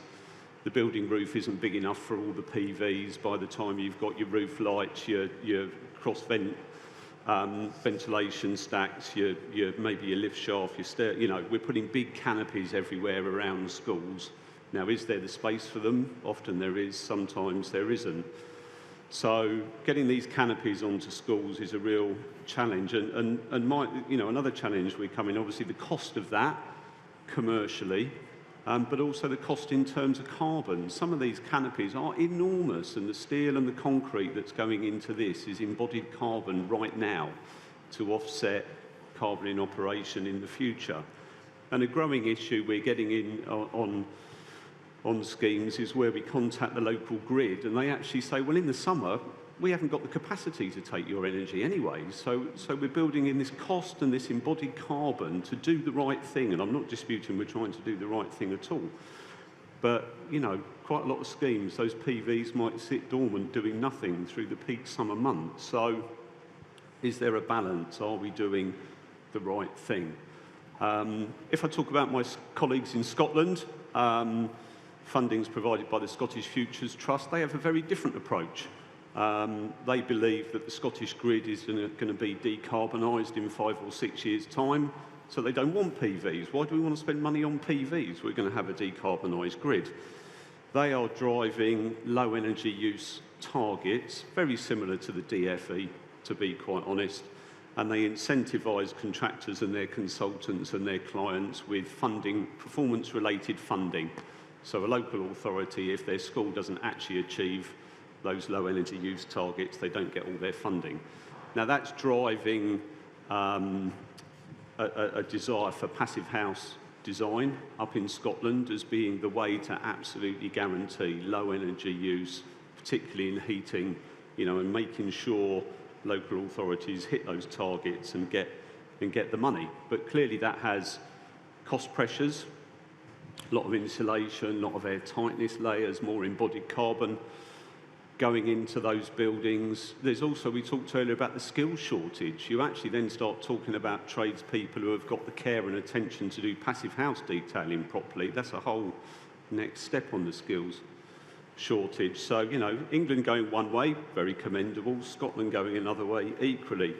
the building roof isn't big enough for all the PVs. By the time you've got your roof lights, your cross vent ventilation stacks, maybe your lift shaft, your stair, we're putting big canopies everywhere around schools. Now, is there the space for them? Often there is, sometimes there isn't. So getting these canopies onto schools is a real challenge. And another challenge we're coming, obviously the cost of that commercially, but also the cost in terms of carbon. Some of these canopies are enormous, and the steel and the concrete that's going into this is embodied carbon right now to offset carbon in operation in the future. And a growing issue we're getting in on schemes is where we contact the local grid, and they actually say, well, in the summer, we haven't got the capacity to take your energy anyway. So we're building in this cost and this embodied carbon to do the right thing. And I'm not disputing we're trying to do the right thing at all. But, quite a lot of schemes, those PVs might sit dormant doing nothing through the peak summer months. So is there a balance? Are we doing the right thing? If I talk about my colleagues in Scotland, funding's provided by the Scottish Futures Trust. They have a very different approach. They believe that the Scottish grid is going to be decarbonised in 5 or 6 years' time, so they don't want PVs. Why do we want to spend money on PVs? We're going to have a decarbonised grid. They are driving low energy use targets, very similar to the DFE, to be quite honest, and they incentivise contractors and their consultants and their clients with funding, performance-related funding. So a local authority, if their school doesn't actually achieve those low energy use targets, they don't get all their funding. Now that's driving a desire for passive house design up in Scotland as being the way to absolutely guarantee low energy use, particularly in heating, and making sure local authorities hit those targets and get the money. But clearly that has cost pressures, a lot of insulation, a lot of air tightness layers, more embodied carbon going into those buildings. There's also, we talked earlier about the skills shortage. You actually then start talking about tradespeople who have got the care and attention to do passive house detailing properly. That's a whole next step on the skills shortage. So, England going one way, very commendable. Scotland going another way, equally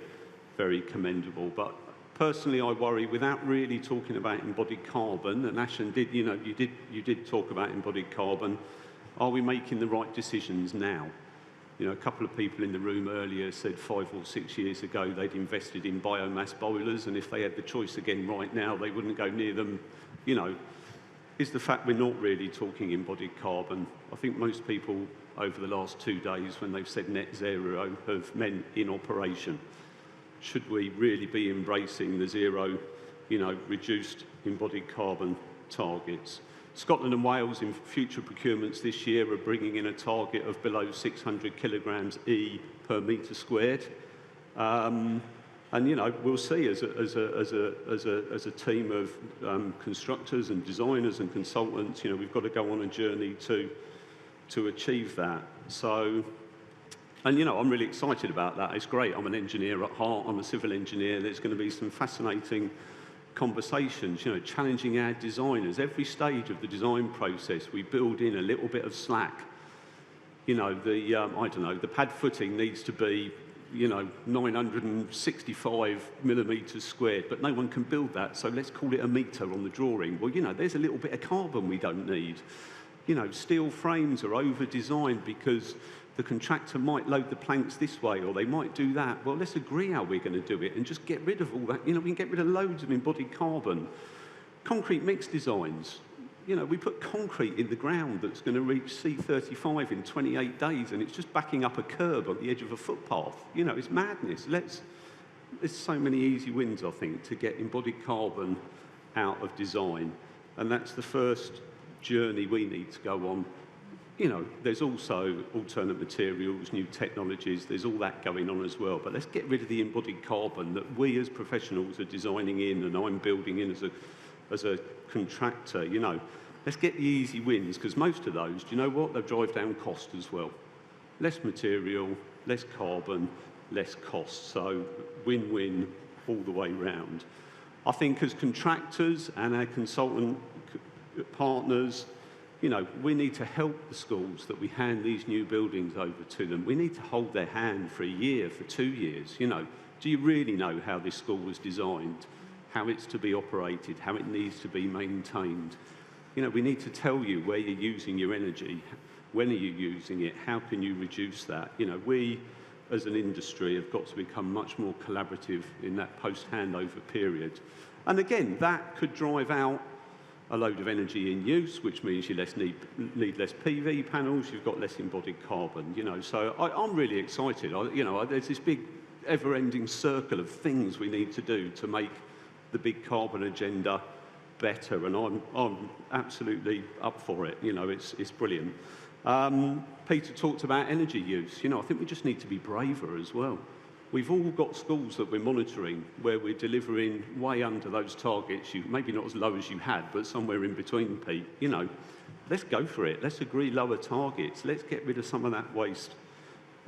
very commendable. But personally, I worry, without really talking about embodied carbon, and Afshan did, you did talk about embodied carbon, are we making the right decisions now? A couple of people in the room earlier said 5 or 6 years ago they'd invested in biomass boilers, and if they had the choice again right now, they wouldn't go near them. Is the fact we're not really talking embodied carbon. I think most people over the last 2 days, when they've said net zero, have meant in operation. Should we really be embracing the zero, reduced embodied carbon targets? Scotland and Wales in future procurements this year are bringing in a target of below 600 kilograms E per metre squared. And we'll see as a team of constructors and designers and consultants, we've got to go on a journey to achieve that. So, and I'm really excited about that. It's great. I'm an engineer at heart. I'm a civil engineer. There's going to be some fascinating conversations, challenging our designers. Every stage of the design process, we build in a little bit of slack. The pad footing needs to be 965 millimetres squared, but no one can build that, so let's call it a metre on the drawing. Well, there's a little bit of carbon we don't need. Steel frames are over-designed because the contractor might load the planks this way, or they might do that. Well, let's agree how we're going to do it and just get rid of all that. We can get rid of loads of embodied carbon. Concrete mix designs. We put concrete in the ground that's going to reach C35 in 28 days, and it's just backing up a curb on the edge of a footpath. It's madness. There's so many easy wins, I think, to get embodied carbon out of design. And that's the first journey we need to go on. There's also alternate materials, new technologies, there's all that going on as well. But let's get rid of the embodied carbon that we as professionals are designing in, and I'm building in as a contractor. Let's get the easy wins, because most of those, do you know what? They drive down cost as well. Less material, less carbon, less cost. So win-win all the way round. I think as contractors and our consultant partners, we need to help the schools that we hand these new buildings over to them. We need to hold their hand for a year, for 2 years. Do you really know how this school was designed, how it's to be operated, how it needs to be maintained? We need to tell you where you're using your energy, when are you using it, how can you reduce that? We, as an industry, have got to become much more collaborative in that post-handover period. And again, that could drive out a load of energy in use, which means you need less PV panels, you've got less embodied carbon, So I'm really excited. There's this big ever-ending circle of things we need to do to make the big carbon agenda better, and I'm absolutely up for it. It's brilliant. Peter talked about energy use. I think we just need to be braver as well. We've all got schools that we're monitoring where we're delivering way under those targets. Maybe not as low as you had, but somewhere in between, Pete. Let's go for it. Let's agree lower targets. Let's get rid of some of that waste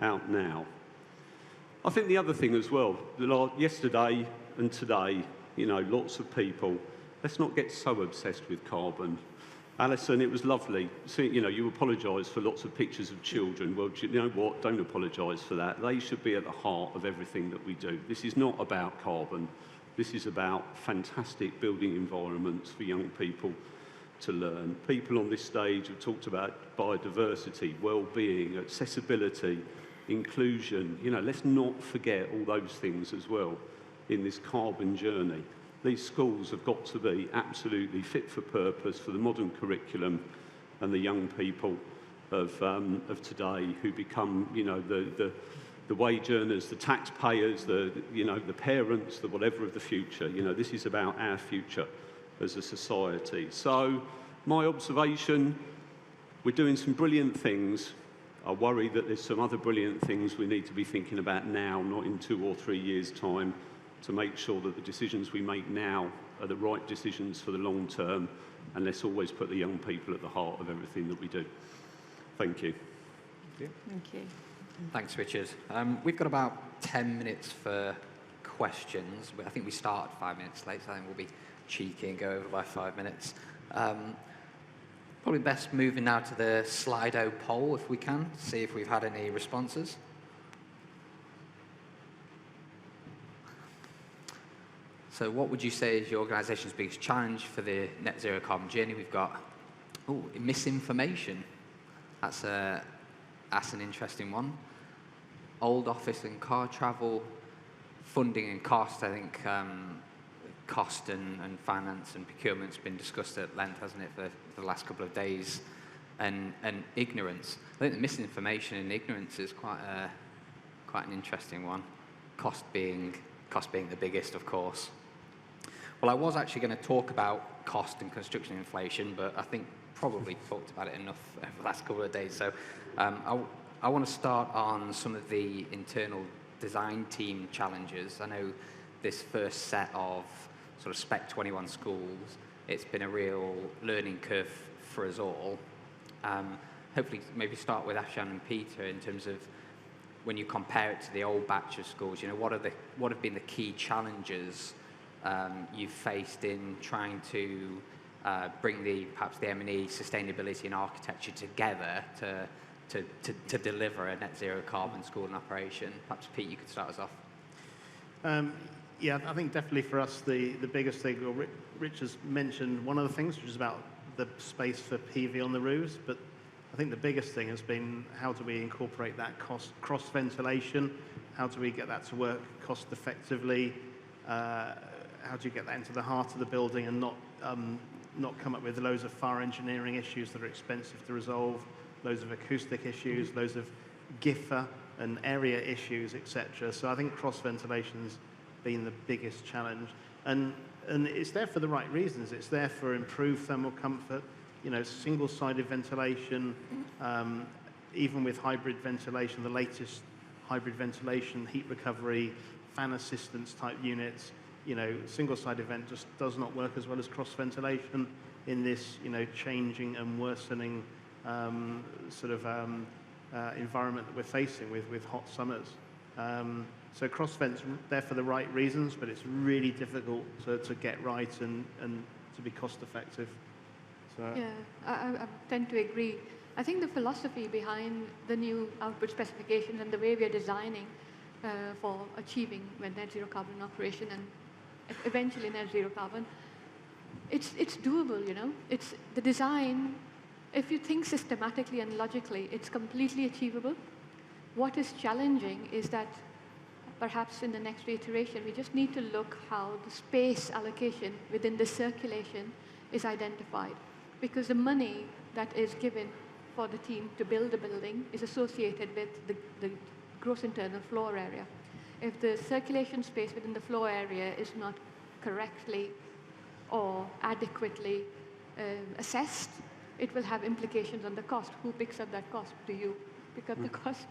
out now. I think the other thing as well, yesterday and today, lots of people, let's not get so obsessed with carbon. Alison, it was lovely. See, you apologise for lots of pictures of children. Well, do you know what? Don't apologise for that. They should be at the heart of everything that we do. This is not about carbon. This is about fantastic building environments for young people to learn. People on this stage have talked about biodiversity, well-being, accessibility, inclusion. Let's not forget all those things as well. in this carbon journey. These schools have got to be absolutely fit for purpose for the modern curriculum and the young people of today who become, you know, the wage earners, the taxpayers, the parents, the whatever of the future. You know, this is about our future as a society. So my observation, we're doing some brilliant things. I worry that there's some other brilliant things we need to be thinking about now, not in 2 or 3 years' time, to make sure that the decisions we make now are the right decisions for the long term, and let's always put the young people at the heart of everything that we do. Thank you. Thank you. Thanks, Richard. We've got about 10 minutes for questions. I think we start 5 minutes late, so I think we'll be cheeky and go over by 5 minutes. Probably best moving now to the Slido poll, if we can, see if we've had any responses. So what would you say is your organisation's biggest challenge for the net zero carbon journey? We've got misinformation. That's an interesting one. Old office and car travel, funding and cost. I think cost and finance and procurement's been discussed at length, hasn't it, for the last couple of days. And ignorance. I think the misinformation and ignorance is quite an interesting one. Cost being the biggest, of course. Well, I was actually going to talk about cost and construction inflation, but I think probably talked about it enough over the last couple of days. So I want to start on some of the internal design team challenges. I know this first set of sort of Spec 21 schools, it's been a real learning curve for us all. Hopefully, maybe start with Afshan and Peter in terms of when you compare it to the old batch of schools. You know, what have been the key challenges you've faced in trying to bring perhaps the M&E sustainability and architecture together to deliver a net zero carbon school in operation? Perhaps Pete, you could start us off. Yeah, I think definitely for us the biggest thing, well, Rich has mentioned one of the things, which is about the space for PV on the roofs, but I think the biggest thing has been how do we incorporate that cross ventilation? How do we get that to work cost effectively? How do you get that into the heart of the building and not come up with loads of fire engineering issues that are expensive to resolve, loads of acoustic issues, loads of GIFA and area issues, etc. So I think cross ventilation's been the biggest challenge, and it's there for the right reasons. It's there for improved thermal comfort, you know, single-sided ventilation, even with hybrid ventilation, the latest hybrid ventilation, heat recovery, fan assistance type units. You know, single-sided vent just does not work as well as cross ventilation in this, you know, changing and worsening environment that we're facing with hot summers. So cross vent's there for the right reasons, but it's really difficult to get right and to be cost effective. So, yeah, I tend to agree. I think the philosophy behind the new output specifications and the way we are designing for achieving net zero carbon in operation and eventually net zero carbon, it's doable, you know. It's the design, if you think systematically and logically, it's completely achievable. What is challenging is that perhaps in the next iteration, we just need to look how the space allocation within the circulation is identified. Because the money that is given for the team to build the building is associated with the gross internal floor area. If the circulation space within the floor area is not correctly or adequately assessed, it will have implications on the cost. Who picks up that cost? Do you pick up the cost?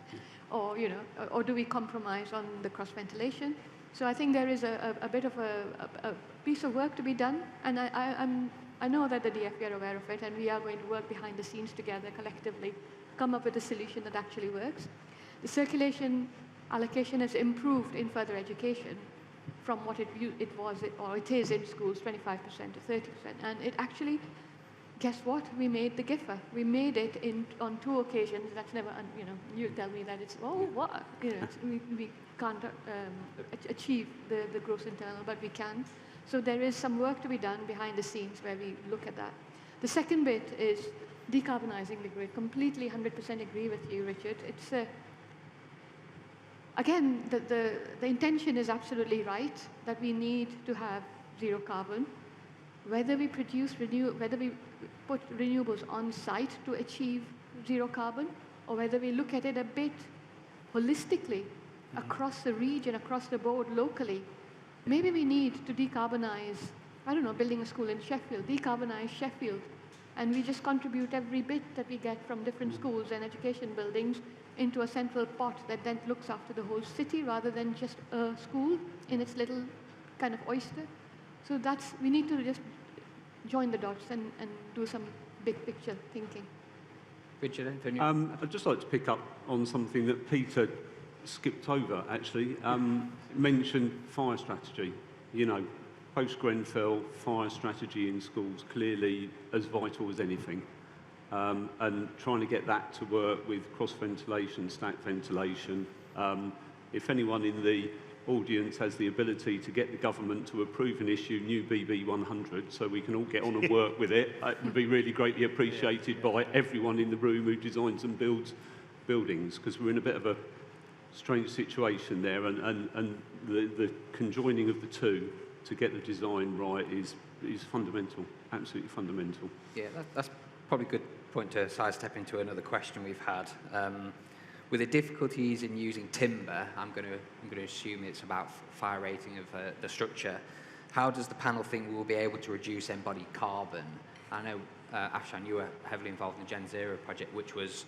Or, you know, or do we compromise on the cross ventilation? So I think there is a bit of a piece of work to be done, and I know that the DFE are aware of it, and we are going to work behind the scenes together collectively, come up with a solution that actually works. The circulation allocation has improved in further education from what it was, or it is in schools, 25% to 30%. And it actually, guess what? We made the GIFA. We made it on 2 occasions. That's never, you know, you tell me that it's, oh, what? You know, we can't achieve the gross internal, but we can. So there is some work to be done behind the scenes where we look at that. The second bit is decarbonizing the grid. Completely 100% agree with you, Richard. It's again, the intention is absolutely right, that we need to have zero carbon. Whether we put renewables on site to achieve zero carbon, or whether we look at it a bit holistically across the region, across the board, locally, maybe we need to decarbonize, I don't know, building a school in Sheffield, decarbonize Sheffield, and we just contribute every bit that we get from different schools and education buildings into a central pot that then looks after the whole city rather than just a school in its little kind of oyster. So we need to just join the dots and do some big picture thinking. Richard, anything? I'd just like to pick up on something that Peter skipped over, actually. Mentioned fire strategy. You know, post-Grenfell, fire strategy in schools clearly as vital as anything. And trying to get that to work with cross-ventilation, stack ventilation. If anyone in the audience has the ability to get the government to approve and issue new BB100 so we can all get on and work with it, it would be really greatly appreciated by everyone in the room who designs and builds buildings, because we're in a bit of a strange situation there, and the conjoining of the two to get the design right is fundamental, absolutely fundamental. Yeah, that's probably a good point to sidestep into another question we've had. With the difficulties in using timber, I'm going to assume it's about fire rating of the structure. How does the panel think we will be able to reduce embodied carbon? I know, Afshan, you were heavily involved in the GenZero project, which was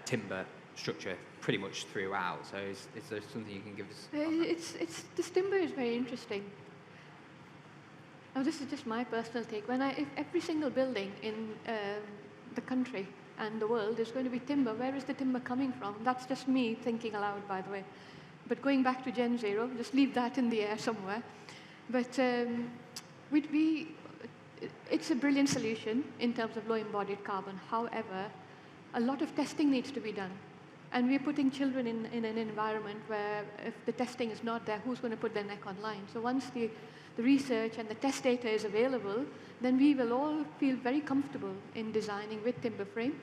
timber structure pretty much throughout. So is there something you can give us? This timber is very interesting. Now, this is just my personal take. If every single building in the country and the world is going to be timber, where is the timber coming from? That's just me thinking aloud, by the way. But going back to GenZero, just leave that in the air somewhere. But it's a brilliant solution in terms of low embodied carbon. However, a lot of testing needs to be done. And we're putting children in an environment where if the testing is not there, who's going to put their neck on line? So once the research and the test data is available, then we will all feel very comfortable in designing with timber frame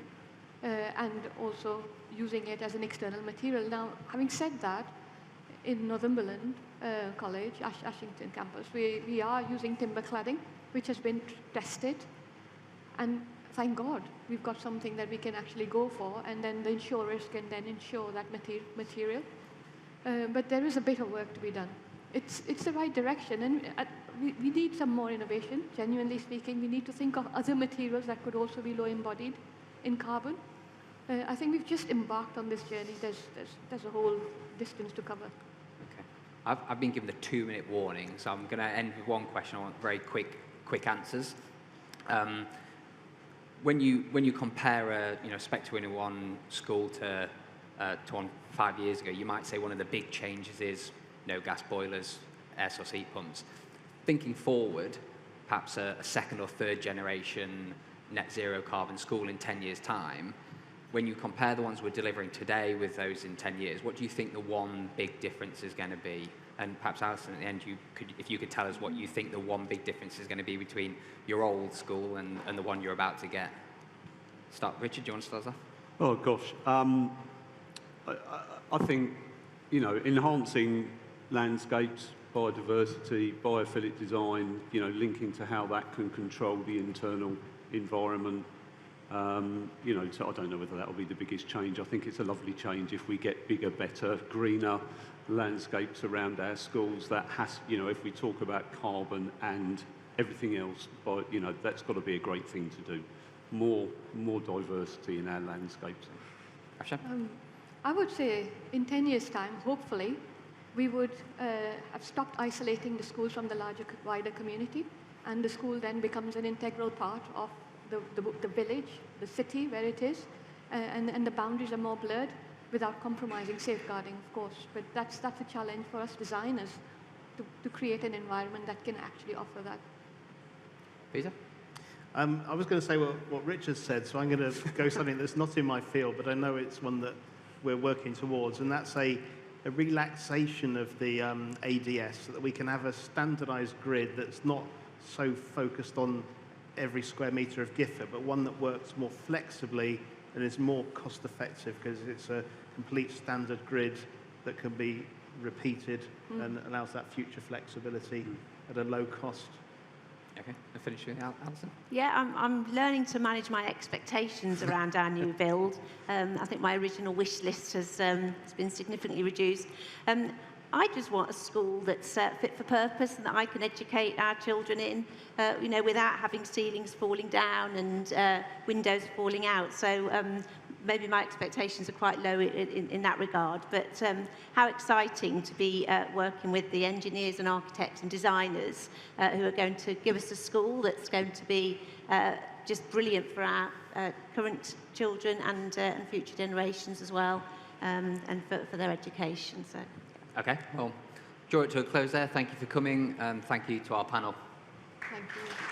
and also using it as an external material. Now, having said that, in Northumberland College, Ashington campus, we are using timber cladding, which has been tested, and thank God we've got something that we can actually go for, and then the insurers can then insure that material. But there is a bit of work to be done. It's the right direction, and we need some more innovation. Genuinely speaking, we need to think of other materials that could also be low embodied in carbon. I think we've just embarked on this journey. There's a whole distance to cover. Okay, I've been given the 2-minute warning, so I'm going to end with one question. I want very quick answers. When you compare a Spec 2-in-1 school to one 5 years ago, you might say one of the big changes is no gas boilers, air source heat pumps. Thinking forward, perhaps a second or third generation net zero carbon school in 10 years' time, when you compare the ones we're delivering today with those in 10 years, what do you think the one big difference is going to be? And perhaps, Alison, at the end, if you could tell us what you think the one big difference is going to be between your old school and the one you're about to get. Richard, do you want to start us off? Oh, gosh. I think, enhancing landscapes, biodiversity, biophilic design, linking to how that can control the internal environment. So I don't know whether that will be the biggest change. I think it's a lovely change if we get bigger, better, greener landscapes around our schools. That has, if we talk about carbon and everything else, that's got to be a great thing to do. More diversity in our landscapes. I would say in 10 years' time, hopefully, we would have stopped isolating the schools from the wider community, and the school then becomes an integral part of the village, the city where it is, and the boundaries are more blurred without compromising safeguarding, of course. But that's a challenge for us designers to create an environment that can actually offer that. Peter? I was going to say what Richard said, so I'm going to go something that's not in my field, but I know it's one that we're working towards, and that's a relaxation of the ADS, so that we can have a standardized grid that's not so focused on every square meter of Gifford, but one that works more flexibly and is more cost effective because it's a complete standard grid that can be repeated and allows that future flexibility at a low cost. Okay, I'll finish with Alison. Yeah, I'm learning to manage my expectations around our new build. I think my original wish list has been significantly reduced. I just want a school that's fit for purpose and that I can educate our children in, without having ceilings falling down and windows falling out. So maybe my expectations are quite low in that regard. But how exciting to be working with the engineers and architects and designers who are going to give us a school that's going to be just brilliant for our current children and future generations as well, and for their education. So. Okay, well, draw it to a close there. Thank you for coming, and thank you to our panel. Thank you.